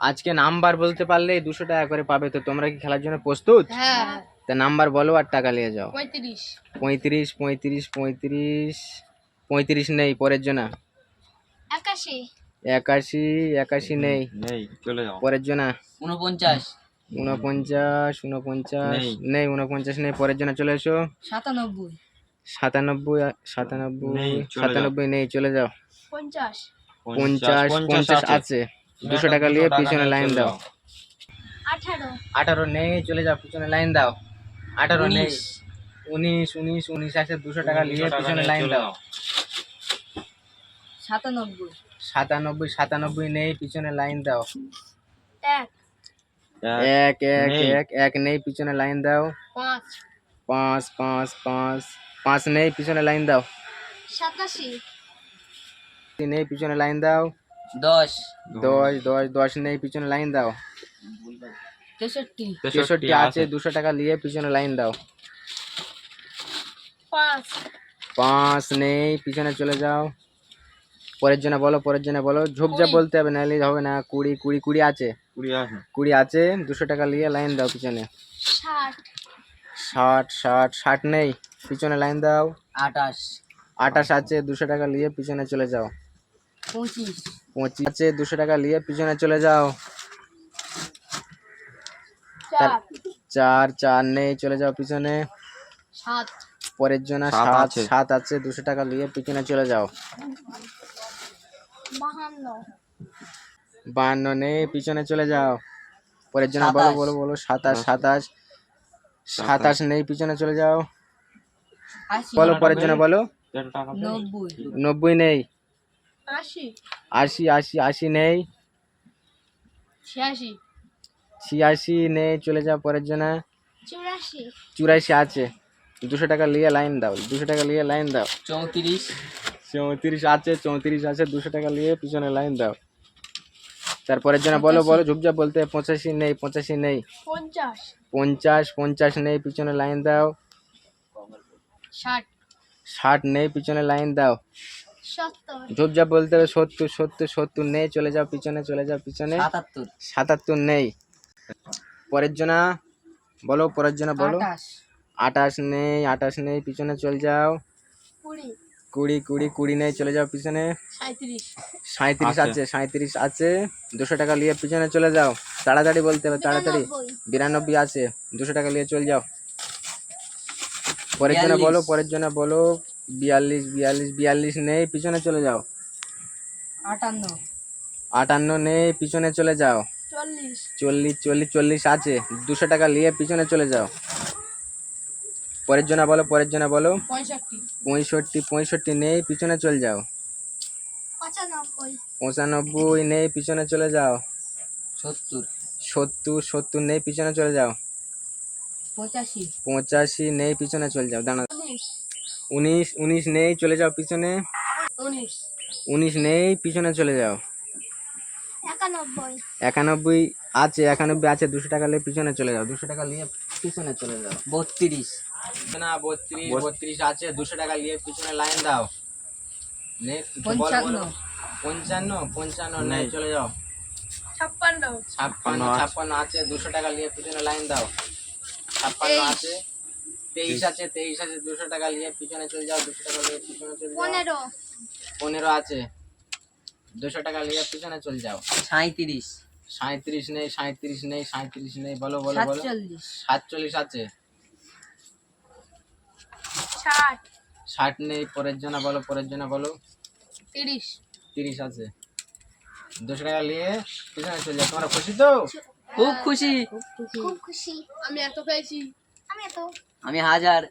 আজকে নাম্বার বলতে পারলে 200 টাকা করে পাবে। তো তোমরা কি খেলার জন্য প্রস্তুত? হ্যাঁ। তা নাম্বার বলো আর টাকা নিয়ে যাও। 35 35 35 35 35 নেই, পরের জনা। 81 81 81 নেই, নেই, চলে যাও। পরের জনা। 49 49 49 নেই। নেই, 49 নেই, পরের জনা চলে এসো। 97 97 97 নেই, চলে যাও। 97 নেই, চলে যাও। 50 50 50 আছে, 200 টাকা নিয়ে পিছনে লাইন দাও। 18 18 নেই, চলে যাও, পিছনে লাইন দাও। 18 নেই, 19 19 19 আছে, 200 টাকা নিয়ে পিছনে লাইন দাও। 97 97 97 নেই, পিছনে লাইন দাও। 1 1 1 1 1 নেই, পিছনে লাইন দাও। 5 5 5 5 5 নেই, পিছনে লাইন দাও। 87 নেই, পিছনে লাইন দাও। 10 10 10 10 নেই, পিছনে লাইন দাও। 63 63 আছে, 200 টাকা নিয়ে পিছনে লাইন দাও। 5 5 নেই, পিছনে চলে যাও। পরের জন্য বলো, পরের জন্য বলো, ঝোপঝাপ বলতে হবে, নাহলে হবে না। 20 20 20 আছে, 20 আছে, 200 টাকা নিয়ে লাইন দাও পিছনে। 60 60 60 60 নেই, পিছনে লাইন দাও। 28 28 আছে, 200 টাকা নিয়ে পিছনে চলে যাও। 25 25 আছে, 200 টাকা নিয়ে পিছনে চলে যাও। 4 4 4 নেই, চলে যাও পিছনে। 7 পরের জন্য 7 7 আছে। 7 আছে, 200 টাকা নিয়ে পিছনে চলে যাও। 52 52 নেই, পিছনে চলে যাও। পরের জন্য বলো বলো বলো, 27 27 27 নেই, পিছনে চলে যাও। 80 বলো, পরের জন্য বলো। 90 90 নেই, 80 80 80 80 নেই, 86 86 নেই, চলে যাও। পরের জন্য 84 84 আছে, 200 টাকা নিয়ে লাইন দাও। 200 টাকা নিয়ে লাইন দাও। 34 34 আছে, 34 আছে, 200 টাকা নিয়ে পিছনে লাইন দাও। তারপরের জন্য বলো বলো, ঝুপঝাপ বলতে। 85 নেই, 85 নেই, 50 50 50 নেই, পিছনে লাইন দাও। 60 60 নেই, পিছনে লাইন দাও। 70 ঝুপঝাপ বলতে হবে। 70 70 70 নেই, চলে যাও পিছনে, চলে যাও পিছনে। 77 77 নেই, পরের জন্য বলো, পরের জন্য বলো। 28 নেই, 28 নেই, পিছনে চলে যাও। 20 20 20 20 নেই, চলে যাও পিছনে। 37 37 আছে, 37 আছে, 200 টাকা নিয়ে পিছনে চলে যাও। তাড়াতাড়ি বলতে হবে, তাড়াতাড়ি। 92 আছে, 200 টাকা নিয়ে চলে যাও। পরের জন্য বলো, পরের জন্য বলো। 42 42 42 নেই, পিছনে চলে যাও। 58 58 নেই, পিছনে চলে যাও। 40 40 40 40 আছে, 200 টাকা নিয়ে পিছনে চলে যাও। পরের জন্য বলো, পরের জন্য বলো। 65 65 65 নেই, পিছনে চলে যাও। 95 95 নেই, পিছনে চলে যাও। 70 70 70 নেই, পিছনে চলে যাও। 85 85 নেই, পিছনে চলে যাও। দাঁড়া। 19 19 19 নেই, চলে যাও পিছনে। 19 19 নেই, পিছনে চলে যাও। 91 91 আছে, 91 আছে, 200 টাকা নিয়ে পিছনে চলে যাও। 200 টাকা নিয়ে পিছনে চলে যাও। 32 না, 32 32 আছে, 200 টাকা নিয়ে পিছনে লাইন দাও। নেক্সট বলো বলো। 55 55 নেই, চলে যাও। 56 56 56 আছে, 200 টাকা নিয়ে পিছনে লাইন দাও। 56 আছে, 23 আছে, 23 আছে, 200 টাকা নিয়ে পিছনে চলে যাও। 200 টাকা নিয়ে পিছনে চলে যাও। 15 আছে, 200 টাকা নিয়ে পিছনে চলে যাও। 37 37 নেই, 37 নেই, 37 নেই, বলো বলো বলো। 47 আছে, 60 60 নেই, পরের জন্য বলো, পরের জন্য বলো। 30 30 আছে, 200 টাকা নিয়ে পিছনে চলে যাও। তোমরা খুশি তো? খুব খুশি খুব খুশি। আমি এত পেয়েছি আমি এত আমি 1000